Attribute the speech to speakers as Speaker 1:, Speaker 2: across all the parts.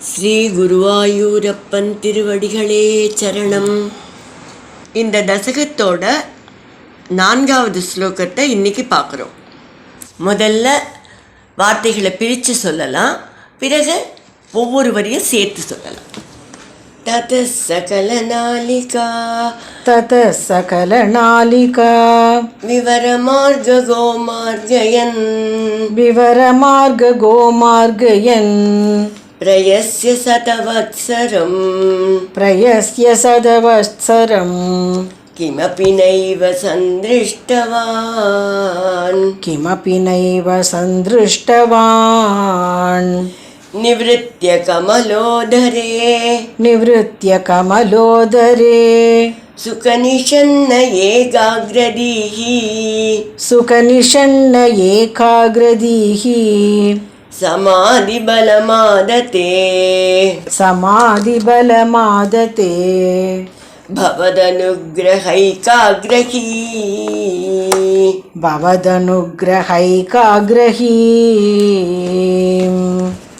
Speaker 1: ஸ்ரீ குருவாயூரப்பன் திருவடிகளே சரணம். இந்த தசகத்தோட 4வது ஸ்லோகத்தை இன்னைக்கு பார்க்குறோம். முதல்ல வார்த்தைகளை பிரித்து சொல்லலாம், பிறகு ஒவ்வொரு வரியும் சேர்த்து சொல்லலாம். தத சகலநாளிகா விவரமார்க கோமார்கயன் பிரயஸ்ய சதவத்சரம் கிமபி நைவ சந்திருஷ்டவான் நிவ்ருத்ய கமலோதரே சுகநிஷன்ன ஏகாக்ரதீஹி சமாதி பலமாததே பவதனுக்ரஹைகாக்ரஹீ.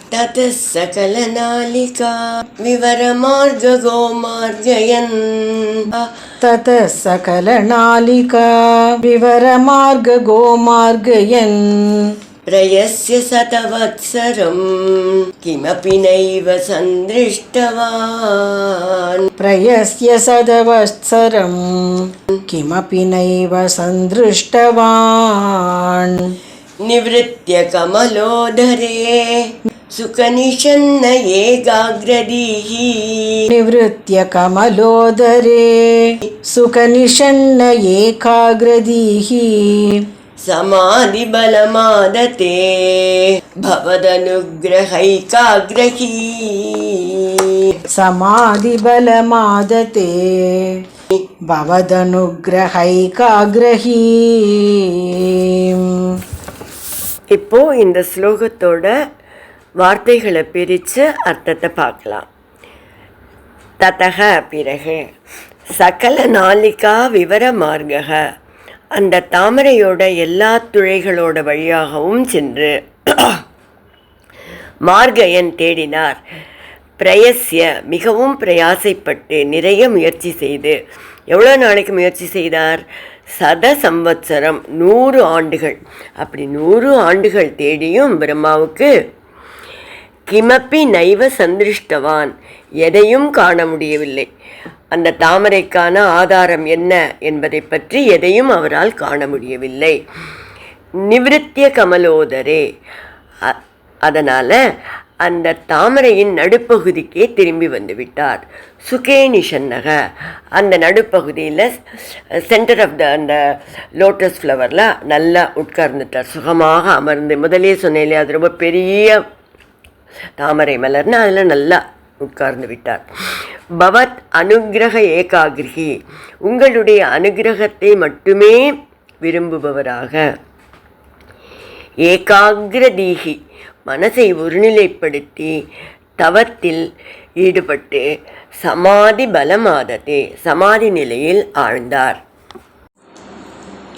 Speaker 1: தத சகலநாளிகா விவரமார்க கோமார்கயன் பிரயஸ்ய சதவத்சரம் கிமபி நைவ சந்திருஷ்டவான் நிவ்ருத்ய கமலோதரே சுகநிஷன்ன ஏகாக்ரதீஹி சமாதி பலமாததே பவதனுக்ரஹைகாக்ரஹீ. இப்போ இந்த ஸ்லோகத்தோட வார்த்தைகளை பிரித்து அர்த்தத்தை பார்க்கலாம். ததக பிறகு, சகல நாளிகா விவர மார்கக அந்த தாமரையோட எல்லா துளைகளோட வழியாகவும் சென்று மார்கயன் தேடினார். பிரயஸ்ய மிகவும் பிரயாசைப்பட்டு நிறைய முயற்சி செய்து, எவ்வளோ நாளைக்கு முயற்சி செய்தார்? சதசம்வத்சரம் 100 ஆண்டுகள். அப்படி 100 ஆண்டுகள் தேடியும் பிரம்மாவுக்கு கிமப்பி நைவ சந்திருஷ்டவான் எதையும் காண முடியவில்லை. அந்த தாமரைக்கான ஆதாரம் என்ன என்பதை பற்றி எதையும் அவரால் காண முடியவில்லை. நிவ்ருத்திய கமலோதரே, அதனால் அந்த தாமரையின் நடுப்பகுதிக்கே திரும்பி வந்து விட்டார். சுகே நிஷன்னக அந்த நடுப்பகுதியில் சென்டர் ஆஃப் அந்த லோட்டஸ் ஃப்ளவரில் நல்லா உட்கார்ந்துட்டார், சுகமாக அமர்ந்து. முதலே சொன்னேன், அது ரொம்ப பெரிய தாமரை மலர்னு அதில் நல்லா உட்கார்ந்து விட்டார். பவத் அனுகிரக ஏகாகிரகி உங்களுடைய அனுகிரகத்தை மட்டுமே விரும்புபவராக, ஏகாகிரதீகி மனசை ஒருநிலைப்படுத்தி தவத்தில் ஈடுபட்டு சமாதி பலமாததே சமாதி நிலையில் ஆழ்ந்தார்.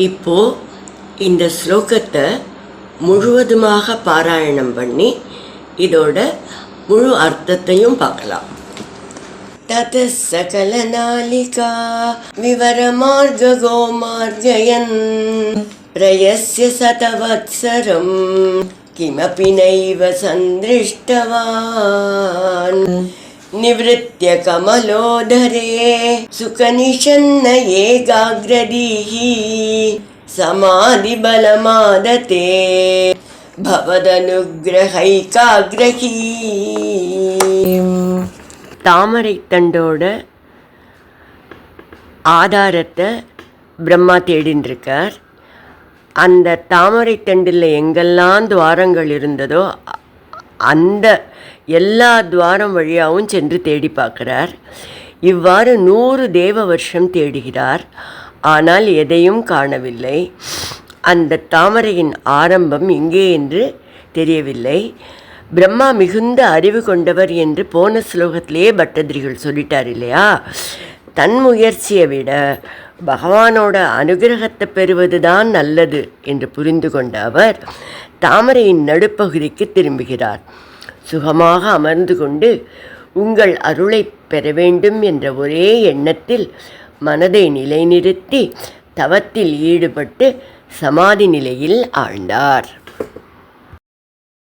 Speaker 1: இப்போ இந்த ஸ்லோகத்தை முழுவதுமாக பாராயணம் பண்ணி இதோட முழு அர்த்தத்தையும் பார்க்கலாம். தத சகலநாளிகா விவரமார்க கோமார்கயன் பிரயஸ்ய சதவத்சரம் கிமபி நைவ சந்திருஷ்டவான் நிவ்ருத்ய கமலோதரே சுகநிஷன்ன ஏகாக்ரதீஹி சமாதி பலமாததே பவதனுக்ரஹைகாக்ரஹீ. தாமரை தண்டோட ஆதாரத்தை பிரம்மா தேடின்றிருக்கார். அந்த தாமரை தண்டில் எங்கெல்லாம் துவாரங்கள் இருந்ததோ அந்த எல்லா துவாரம் வழியாகவும் சென்று தேடி பார்க்குறார். இவ்வாறு 100 தேவ வருஷம் தேடுகிறார். ஆனால் எதையும் காணவில்லை. அந்த தாமரையின் ஆரம்பம் எங்கே என்று தெரியவில்லை. பிரம்மா மிகுந்த அறிவு கொண்டவர் என்று போன ஸ்லோகத்திலேயே பட்டதிரிகள் சொல்லிட்டார் இல்லையா? தன் முயற்சியை விட பகவானோட அனுகிரகத்தை பெறுவது தான் நல்லது என்று புரிந்து கொண்ட அவர் தாமரையின் நடுப்பகுதிக்கு திரும்புகிறார். சுகமாக அமர்ந்து கொண்டு உங்கள் அருளை பெற வேண்டும் என்ற ஒரே எண்ணத்தில் மனதை நிலைநிறுத்தி தவத்தில் ஈடுபட்டு சமாதி நிலையில் ஆழ்ந்தார்.